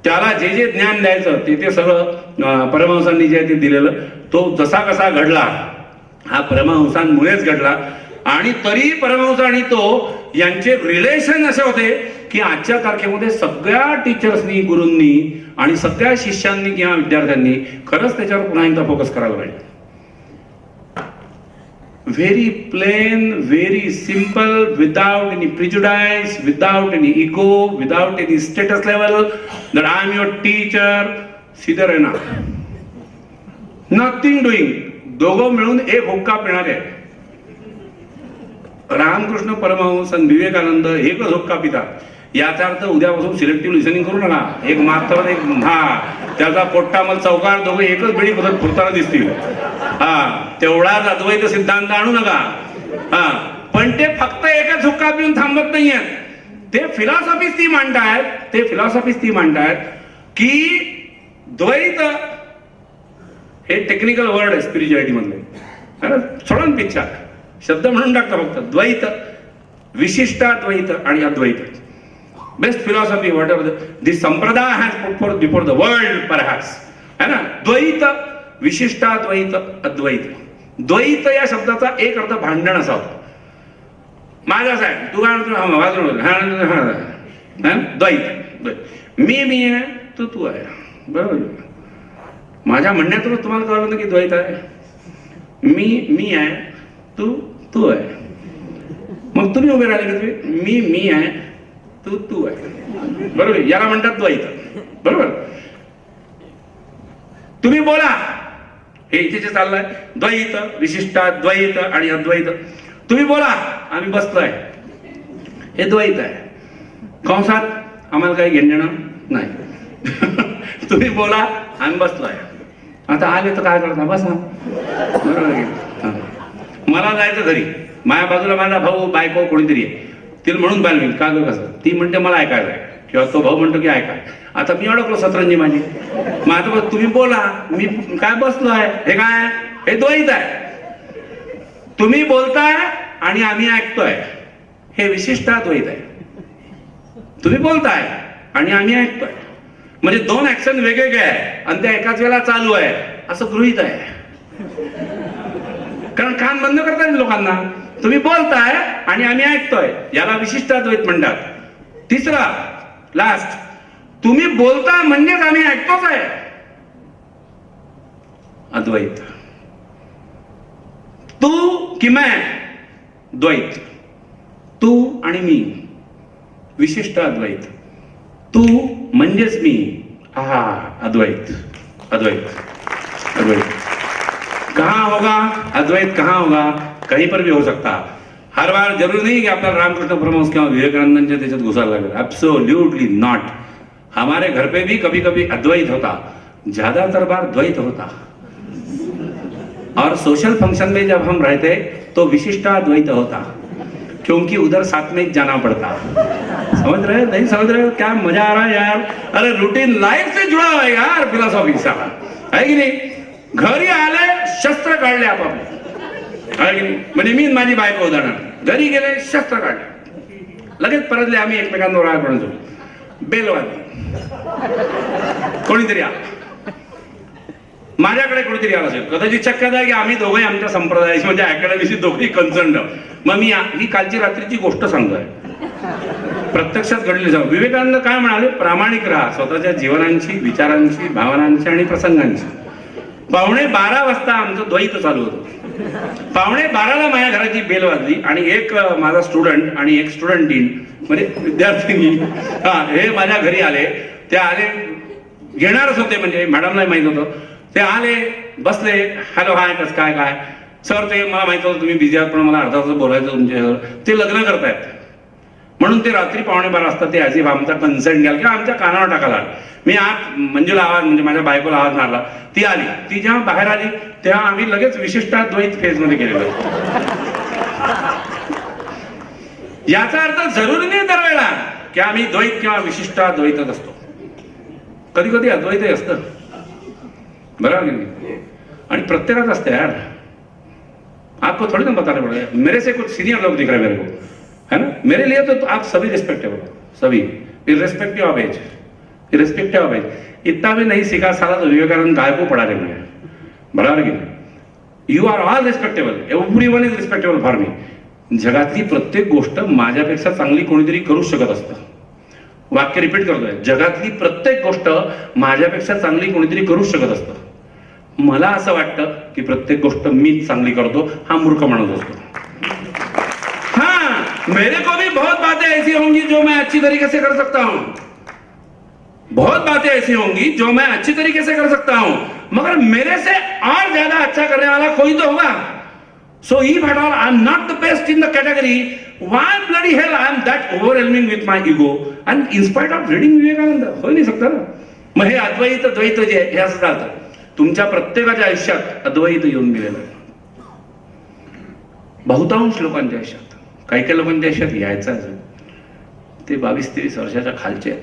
त्याला जे जे ज्ञान द्यायचं ते सगळं परमहंसांनी जे आहे ते दिलेलं. तो जसा कसा घडला हा परमहंसांमुळेच घडला. आणि तरी परमहंस आणि तो यांचे रिलेशन असे होते की आजच्या तारखेमध्ये सगळ्या टीचर्सनी, गुरूंनी आणि सगळ्या शिष्यांनी किंवा विद्यार्थ्यांनी खरंच त्याच्यावर पुन्हा एकदा फोकस करायला पाहिजे. Very plain, very simple, without any prejudice, without any ego, without any status level, that I am your teacher. सीधे रहना, नथिंग डुईंग. दोघं मिळून एक हुक्का पिणारे रामकृष्ण परमहंस आणि विवेकानंद एकच हुक्का पितात. याचा अर्थ उद्यापासून सिलेक्टिव्ह लिसनिंग करू नका. एक मात्र एक त्याचा पोट्टामल चौकार दोघे एकच बिडी बदल फुरताना दिसतील. तेवढाच अद्वैत सिद्धांत आणू नका. पण ते फक्त एकच हुक्का पिऊन थांबत नाहीयेत. ते फिलॉसॉफीच ती मांडतायत की द्वैत हे टेक्निकल वर्ड आहे स्पिरिच्युअलिटी मधले. सोडून पिच्छा शब्द म्हणून टाकता फक्त. द्वैत, विशिष्टाद्वैत आणि अद्वैत. बेस्ट फिलॉसॉफी व्हॉट एव्हर दिस संप्रदाय has put for before the world perhaps, है ना. द्वैत, विशिष्टाद्वैत, अद्वैत. द्वैत या शब्दाचा एक अर्थ भांडण असा होता. माझाच आहे, तू काय द्वैत. मी आहे, तू आहे. बरोबर. माझ्या म्हणण्यातूनच तुम्हाला कळलं ना की द्वैत आहे. मी आहे, तू आहे. मग तुम्ही उभे राहिले की मी आहे, तू आहे. बरोबर. याला म्हणतात द्वैत. बरोबर. तुम्ही बोला, हे इथे जे चाललंय द्वैत, विशिष्टाद्वैत आणि अद्वैत. तुम्ही बोला, आम्ही बसलोय, हे द्वैत आहे. कंसात आम्हाला काही घेणं नाही. तुम्ही बोला, आम्ही बसलोय. आता आले तर काय करता, बसा. बरोबर. मला जायचं घरी, माझ्या बाजूला माझा भाऊ, बायको कोणीतरी आहे. तिला म्हणून बाहेर का गं कसं, ती म्हणते मला ऐकायला आहे, किंवा तो भाऊ म्हणतो की ऐकाय. आता मी अडकलो सतरंजी माझी. माझं तुम्ही बोला, मी काय बसलोय, हे काय, हे द्वैत आहे. तुम्ही बोलताय आणि आम्ही ऐकतोय, हे विशिष्टाद्वैत आहे. तुम्ही बोलताय आणि आम्ही ऐकतोय, म्हणजे दोन ऍक्शन वेगवेगळे आहे आणि त्या एकाच वेळेला चालू आहे असं गृहीत आहे. कारण कान बंद करताय लोकांना. तुम्ही बोलताय आणि आम्ही ऐकतोय, याला विशिष्टाद्वैत म्हणतात. तिसरा, लास्ट, तुम्ही बोलता म्हणजेच आम्ही ऐकतोच आहे, अद्वैत. तू कि मैं, द्वैत. तू आणि मी, विशिष्ट अद्वैत. तू म्हणजेच मी, अद्वैत. कहां होगा अद्वैत, कहां होगा, कहीं पर भी हो सकता. हर बार जरूरी नहीं कि आपका रामकृष्ण परमहंस किंवा विवेकानंदांच्या त्याच्यात घुसायला लागेल. Absolutely not. हमारे घर पे भी कभी कभी अद्वैत होता, ज्यादातर बार द्वैत होता. और सोशल फंक्शन में जब हम रहते तो विशिष्टाद्वैत होता, क्योंकि उधर साथ में जाना पड़ता. समझ रहे, नहीं समझ रहे, क्या मजा आ रहा है यार. अरे रूटीन लाइफ से जुड़ा हुआ है यार फिलॉसॉफी सा, है की नाही. घरी आले, शस्त्र काढले आपापले, आहे की नाही. म्हणजे मी माझी बायको उदाहरण, घरी गेले, शस्त्र काढले, लगेच परतले. आम्ही एकमेकांवर राग म्हणतो, बेल वाजली, कोणीतरी आला, माझ्याकडे कोणीतरी आला असेल. कदाचित शक्यता आहे की आम्ही दोघे आमच्या संप्रदायाशी म्हणजे अकॅडमीशी दोघेही कन्सर्न. मग मी ही कालची रात्रीची गोष्ट सांगतोय, प्रत्यक्षात घडली. जाऊ विवेकानंद काय म्हणाले, प्रामाणिक राहा स्वतःच्या जीवनांशी, विचारांशी, भावनांशी आणि प्रसंगांशी. 11:15 वाजता आमचं द्वैत चालू होतं. 11:15 माझ्या घराची बेल वाजली आणि एक माझा स्टुडंट आणि एक स्टुडंटीन म्हणजे विद्यार्थिनी हे माझ्या घरी आले. ते आले, घेणारच होते, म्हणजे मॅडमला माहित होतं. ते आले, बसले, हॅलो हाय, कसं काय काय सर. ते मला माहित होतं तुम्ही बिझी आहात, पण मला अर्धा तास बोलायचं तुमच्यावर. ते लग्न करतायत म्हणून ते रात्री 11:15 वाजता ते ॲज इफ आमचा कन्सर्ट घ्याल किंवा आमच्या कानावर टाकायला. मी आत मंजूला आवाज, म्हणजे माझ्या बायकोला आवाज मारला. ती आली, ती जेव्हा बाहेर आली तेव्हा आम्ही लगेच विशिष्टाद्वैत फेज मध्ये गेलेलो. याचा अर्थ जरुरी नाही दरवेळेला की आम्ही द्वैत किंवा विशिष्टाद्वैतच असतो. कधी कधी अद्वैतही असतं, बरोबर नाही. आणि प्रत्येकाच असतं यार. आपको थोड़ी ना बताना पड़ेगा. मेरे से कुछ सीनियर लोग दिख रहे हैं मेरे को, है ना. मेरे लिए तो आप सभी रिस्पेक्टेबल हो, सभी, इररिस्पेक्टिव ऑफ एज, रिस्पेक्टिव भाई, इतना भी नहीं सीखा साला तो विवेकानंद गाय को पढ़ा रहे मैं, बरोबर की नाही? You are all respectable, every one is respectable for me. जगातली प्रत्येक गोष्ट माझ्यापेक्षा चांगली कोणीतरी करूच शकत असतं. वाक्य रिपीट करतोय, जगातली प्रत्येक गोष्ट माझ्यापेक्षा चांगली कोणीतरी करूच शकत असतं. मला असं वाटतं की प्रत्येक गोष्ट मीच चांगली करतो, हा मूर्ख माणूस असतो. हाँ, मेरे को भी बहुत बातें ऐसी होंगी जो मैं अच्छी तरीके से कर सकता हूं, बहुत बातें ऐसी होंगी जो मैं अच्छी तरीके से कर सकता हूं, मगर मेरे से और ज्यादा अच्छा करने वाला कोई तो होगा. So if at all I am not the best in the category, why bloody hell I am that overwhelming with my ego? And in spite of reading Vivekananda, होई नाही सकता ना. मग हे अद्वैत द्वैत जे हे असं चालतं. तुमच्या प्रत्येकाच्या आयुष्यात अद्वैत येऊन गेलेलं आहे. बहुतांश लोकांच्या आयुष्यात, काही काही लोकांच्या आयुष्यात यायचं आहे. ते 22-23 वर्षाच्या खालचे आहेत,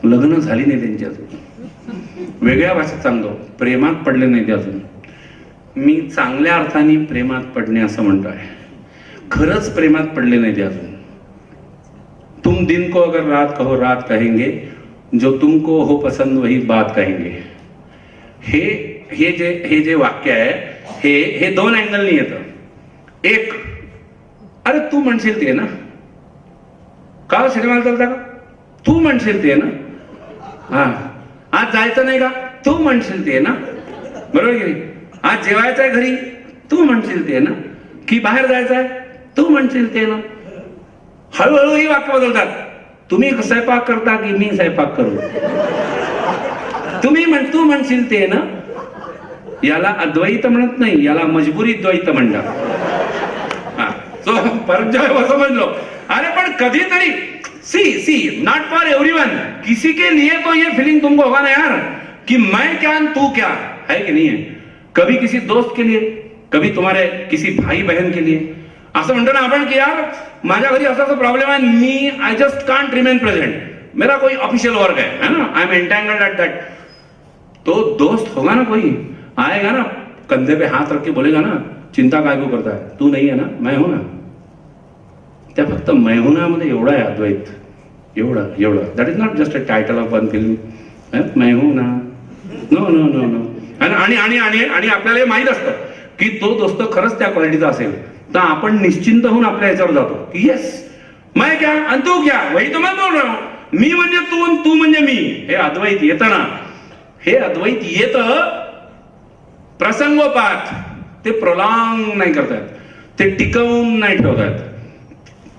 लग्न झाली नाही त्यांची अजून, वेगळ्या भाषेत सांगतो, प्रेमात पडले नाही ते अजून. मी चांगल्या अर्थाने प्रेमात पडणे असं म्हणतोय, खरंच प्रेमात पडले नाही ते अजून. तुम दिन को अगर रात कहो रात कहेंगे, जो तुमको हो पसंद वही बात कहेंगे. हे जे वाक्य आहे हे दोन अँगलनी येतं. एक, अरे तू म्हणशील ते ना, का सिनेमाला चालता का, तू म्हणशील ते ना, हा आज जायचं नाही का, तू म्हणशील ते ना, बरोबर की नाही? आज जेवायचं आहे घरी, तू म्हणशील ते ना, की बाहेर जायचं आहे, तू म्हणशील ते ना. हळूहळू ही वाक्य बदलतात. तुम्ही स्वयंपाक करता की मी स्वयंपाक करू, तू म्हणशील ते ना. याला अद्वैत म्हणत नाही, याला मजबुरी द्वैत म्हणतात. हा, सो परत जेव्हा समजलो, अरे पण कधीतरी सी नॉट फॉर एवरीवन, किसी के लिए तो ये फीलिंग तुमको होगा ना यार, कि मैं क्या तू क्या, है कि नहीं है? कभी किसी दोस्त के लिए, कभी तुम्हारे किसी भाई बहन के लिए. असं म्हणतो ना आपण की यार माझ्या घरी असा प्रॉब्लेम आहे, मी I just can't remain present, मेरा कोई ऑफिशियल वर्क है ना, I am entangled at that. तो दोस्त होगा ना, कोई आएगा ना, कंधे पे हाथ रख के बोलेगा ना, चिंता काय को करता है, तू नहीं है ना, मैं हूं ना. त्या फक्त मैं हूं ना मध्ये एवढा आहे अद्वैत, एवढं. That is not just a title of one film, मैं हूं ना. No no no no. आणि आपल्याला हे माहित असतं की तो दोस्त खरंच त्या क्वालिटीचा असेल, तर आपण निश्चिंत होऊन आपल्या याच्यावर जातो की येस मैं क्या आणि तू क्या, वही तो मैं बोल रहा हूं. मी म्हणजे तू आणि तू म्हणजे मी. हे अद्वैत येतं ना, हे अद्वैत येतं प्रसंगोपात. ते प्रॉंग नाही करतायत, ते टिकवून नाही ठेवतायत.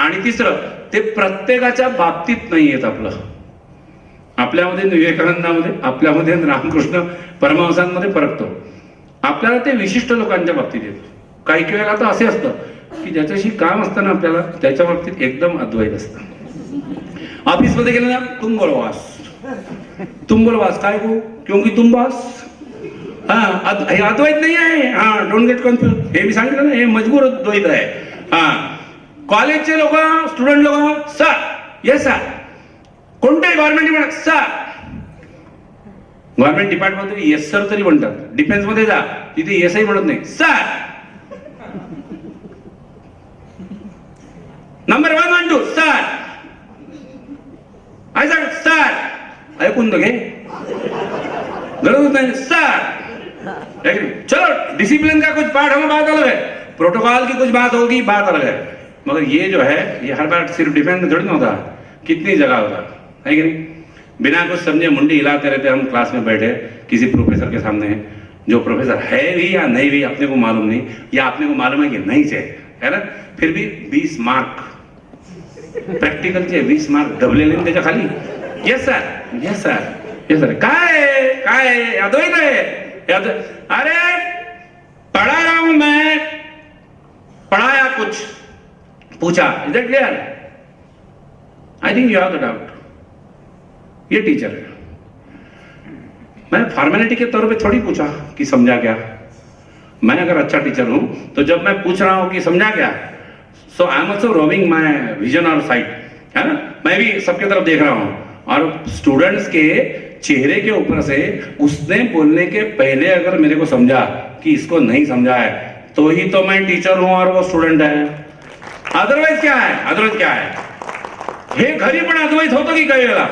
आणि तिसरं, ते प्रत्येकाच्या बाबतीत नाही येत. आपल्यामध्ये विवेकानंदामध्ये, आपल्यामध्ये रामकृष्ण परमहंसांमध्ये परखतो. आपल्याला ते विशिष्ट लोकांच्या बाबतीत येतं. काही वेळेला तर असे असतं की ज्याच्याशी काम असतं ना आपल्याला, त्याच्या बाबतीत एकदम अद्वैत असतं. ऑफिसमध्ये गेलं ना, तुम बोलो वास काय को, क्योंकि तुम बॉस. हा, हे अद्वैत नाही आहे. हा, डोंट गेट कन्फ्युज. हे मी सांगितलं ना, हे मजबूर द्वैत आहे. हा, कॉलेजचे लोक, स्टुडंट लोक, सर येस सर, कोणत्याही government department sir, government department yes sir तरी म्हणतात. डिफेन्स मध्ये जा, तिथे येसही म्हणत नाही, सर. नंबर 1 1 2 सर, आय सांग सर, ऐकून घे, गरज नाही सर. चलो डिसिप्लिन का कुछ पार्ट हमें बात अलग है, प्रोटोकॉल की कुछ बात होगी, बात अलग है. मगर ये जो है, ये हर बार सिर्फ डिफेंस में थोड़ी ना होता, कितनी जगह होता है कि नहीं. बिना कुछ समझे मुंडी हिलाते रहते हम क्लास में बैठे किसी प्रोफेसर के सामने, जो प्रोफेसर है भी या नहीं भी अपने को मालूम नहीं, या अपने को मालूम है कि नहीं है ना, फिर भी 20 मार्क प्रॅक्टिकलचे 20 मार्क ढबलेले त्याच्या खाली. Yes sir, yes sir, yes sir. काय अद्वैत है. अरे पढ़ा रहा हूं मैं, पढ़ाया कुछ, पूछा is it clear, I think you have the doubt. ये टीचर है, मैंने फॉर्मेलिटी के तौर पे थोड़ी पूछा कि समझा क्या. मैं अगर अच्छा टीचर हूं तो जब मैं पूछ रहा हूं कि समझा क्या, so I am also roving my vision और साइट, है ना. मैं भी सबके तरफ देख रहा हूं, और स्टूडेंट्स के चेहरे के ऊपर से उसने बोलने के पहले अगर मेरे को समझा कि इसको नहीं समझा है, तो ही तो मैं टीचर हूं और वो स्टूडेंट है. अदरवाइज क्या है, हे घरी पण अद्वैत होतं की काही वेळेला.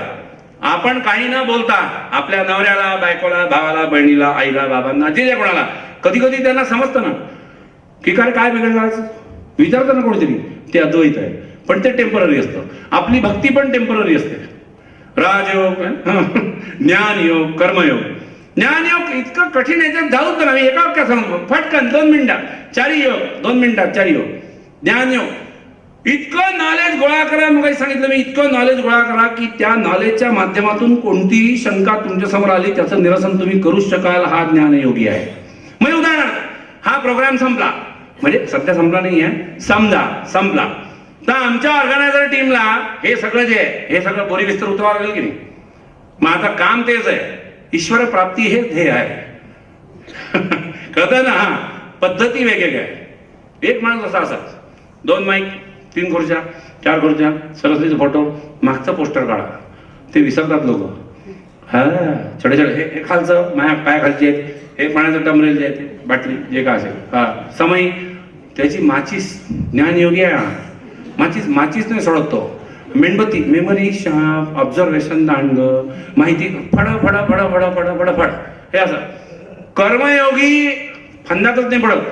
आपण काही न बोलता आपल्या नवऱ्याला, बायकोला, भावाला, बहिणीला, आईला, बाबांना, जे कोणाला कधी कधी त्यांना समजतं ना की काय बिघडलं आज, विचारतं ना कोणीतरी, ते अद्वैत आहे, पण ते टेम्पररी असतं. आपली भक्ती पण टेम्पररी असते. राजयोग, ज्ञानयोग, कर्मयोग. ज्ञानयोग इतकं कठीण याच्यात जाऊच ना, मी एका वाक्यात सांगतो फटकन 2 मिनिटात. चारी योग 2 मिनिटात, चारी योग. ज्ञानयोग इतकं नॉलेज गोळा करा, मग सांगितलं मी, इतकं नॉलेज गोळा करा की त्या नॉलेजच्या माध्यमातून कोणतीही शंका तुमच्या समोर आली त्याचं निरसन तुम्ही करूच शकाल. हा ज्ञानयोगी आहे. म्हणजे उदाहरणार्थ हा प्रोग्राम संपला, म्हणजे सध्या संपला नाही आहे, समजा संपला, तर आमच्या ऑर्गनायझर टीमला हे सगळं जे आहे हे सगळं बोरी विस्तर उतरवावं लागेल की नाही. मग आता काम तेच आहे, ईश्वर प्राप्ती हे ध्येय आहे. कळतं ना. हा पद्धती वेगवेगळ्या आहे. एक माणूस असा असाच, 2 माईक, 3 खुर्च्या, 4 खुर्च्या, सरस्वतीचा फोटो, मागचं पोस्टर काढा. ते विसरतात लोक. हा छोटे छोटे हे खालचं माझ्या पायाखालची आहेत, हे पाण्याचं टमरेल जे आहे बाटली जे काय असेल, हा समय त्याची माचीस. ज्ञानयोगी आहे. माचीस नाही सोडत तो. मेणबत्ती, मेमरी शार्प, ऑब्झर्वेशन दांड, माहिती फड फड फड फड फड फड फड, हे असं. कर्मयोगी फंदातच नाही पडत.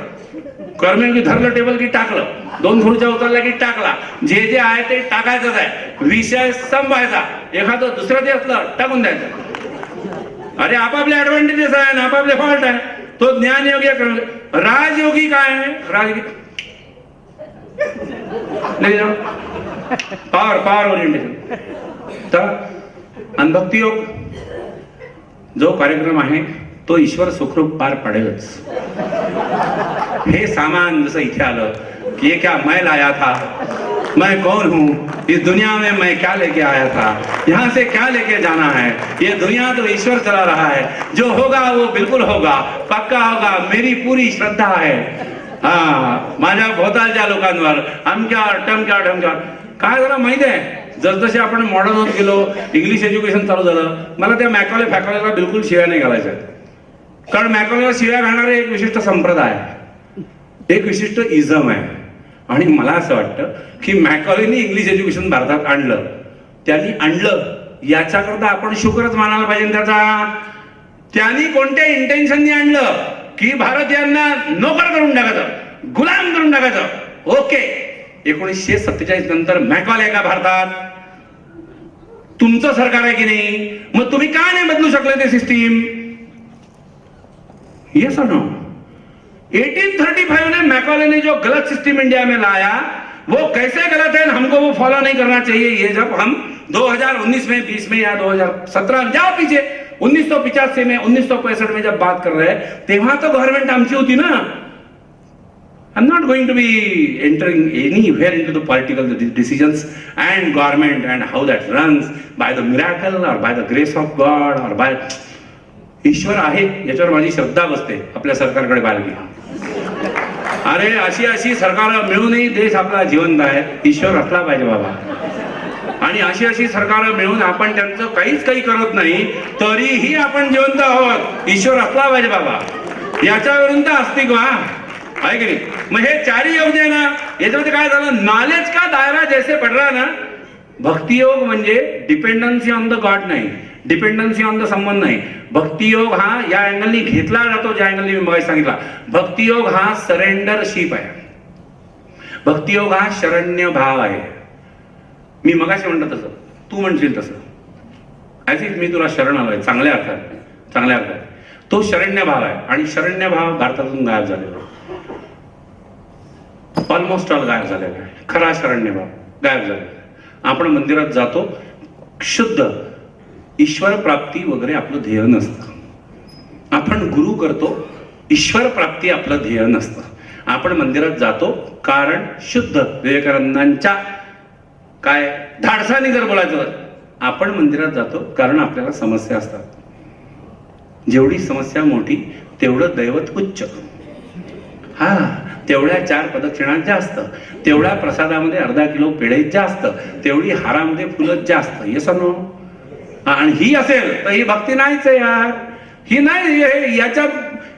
कर्मयोगी धरलं टेबल की टाकलं, 2 खुर्च्या उचलल्या की टाकला, जे आहे ते टाकायचंच आहे. विषय संपायचा. एखादं दुसरं ते असलं टाकून द्यायचं. अरे आपापले ऍडव्हान्टेजेस आहे ना आपापले फॉल्ट आहे. तो ज्ञानयोगी आहे. राजयोगी काय आहे? राजयोगी पॉवर ओरिएंटेशन. तर अनभक्ती योग जो कार्यक्रम आहे तो ईश्वर सुखरूप पार पाडेलच. हे सामान जसं इथे आलं की ये क्या मैं लाया था, मैं कौन हूं, इस दुनिया में मैं क्या लेके आया था, यहाँ से क्या लेके जाना है, ये दुनिया तो ईश्वर चला रहा है, जो होगा वो बिल्कुल होगा, पक्का होगा, मेरी पूरी श्रद्धा है. हा माझ्या भोवतालच्या लोकांवर अमक्या टमक्या ढमक्या. काय झालं माहिती आहे, जसजसे आपण मॉडर्न होत गेलो, इंग्लिश एज्युकेशन चालू झालं, मला त्या मॅकॉले फॅकॉलेला बिलकुल शिव्या नाही घालायच्या. कारण मॅकॉलेला शिव्या घालणारे एक विशिष्ट संप्रदाय आहे, एक विशिष्ट इझम आहे. आणि मला असं वाटतं की मॅकॉलेनी इंग्लिश एज्युकेशन भारतात आणलं, त्यांनी आणलं याच्याकरता आपण शुक्रच मानायला पाहिजे त्याचा. त्यांनी कोणत्या इंटेन्शननी आणलं की भारतीयांना नोकर करून टाकायचं, गुलाम करून टाकायचं. ओके, 1947 नंतर मॅकॉल आहे का भारतात? तुमचं सरकार आहे की नहीं? मग तुम्ही का नहीं बदलू शकले ते सिस्टीम? यस और नो? 1835 में मैकॉले ने जो गलत सिस्टम इंडिया में लाया वो कैसे गलत है, हमको वो फॉलो नहीं करना चाहिए. ये जब हम 2019 में, 20 में या 2017 में, जाओ पीछे, 1985 में, 1965 में जब बात कर रहे हैं तेव्हा तो गवर्नमेंट आमची होती ना. I'm not going to be entering anywhere into the political decisions and government and how that runs by the miracle or by the grace of God or by ईश्वर आहे याच्यावर माझी श्रद्धा बसते. आपल्या सरकारकडे पाहिली, अरे अशी सरकार मिळूनही देश आपला जिवंत आहे. ईश्वर असला पाहिजे बाबा. आणि अशी सरकार मिळून आपण त्यांचं काही करत नाही तरीही आपण जिवंत आहोत. ईश्वर असला पाहिजे बाबा. याच्यावरून तर अस्तित्व आहे की नाही. मग हे 4 योग जे ना याच्यामध्ये काय झालं, नॉलेज का दायरा जैसे पड रहा ना. भक्ती योग म्हणजे डिपेंडन्सी ऑन द गॉड नाही, डिपेंडन्सी ऑन द समवन नाही. भक्ती योग हा या अँगलनी घेतला जातो, ज्या अँगलनी मी मगाशी सांगितला. भक्ती योग हा सरेंडरशिप आहे. भक्ती योग हा शरण्य भाव आहे. मी मगाशी म्हणतो तसं तू म्हणशील तसं, ऍज इफ मी तुला शरण आलोय, चांगल्या अर्थात. तो शरण्य भाव आहे. आणि शरण्य भाव भारतातून गायब झालेला, ऑलमोस्ट ऑल गायब झालेला आहे. खरा शरण्य भाव गायब झालेला आहे. आपण मंदिरात जातो, शुद्ध ईश्वर प्राप्ती वगैरे आपलं ध्येय नसतं. आपण गुरु करतो, ईश्वर प्राप्ती आपलं ध्येय नसतं. आपण मंदिरात जातो कारण शुद्ध विवेकानंदांच्या काय धाडसाने जर बोलायचं, आपण मंदिरात जातो कारण आपल्याला समस्या असतात. जेवढी समस्या मोठी तेवढं दैवत उच्च. हा तेवढ्या 4 प्रदक्षिणात जास्त, तेवढ्या प्रसादामध्ये अर्धा किलो पेढे जास्त, तेवढी हारामध्ये फुलं जास्त. Yes no? आणि ही असेल तर ही भक्ती नाहीच आहे यार. ही नाही.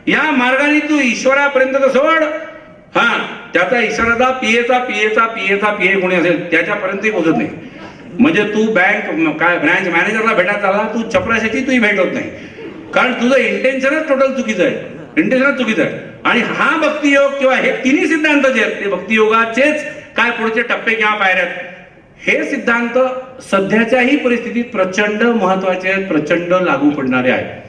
या मार्गाने तू ईश्वरापर्यंत सोड. हा त्याचा ईश्वराचा पिये कोणी असेल त्याच्यापर्यंतही पोहोचत नाही. म्हणजे तू बँक काय ब्रँच मॅनेजरला भेटायला आला, तू चपराशाची तुझी भेट होत नाही, कारण तुझं इंटेन्शनच टोटल चुकीचं आहे, इंटेन्शनच चुकीचं आहे. आणि हा भक्तियोग किंवा हे तिन्ही सिद्धांत जे आहेत ते भक्तियोगाचेच काय पुढचे टप्पे किंवा पायऱ्यात, हे सिद्धांत सध्याच्याही परिस्थितीत प्रचंड महत्वाचे आहेत, प्रचंड लागू पडणारे आहेत.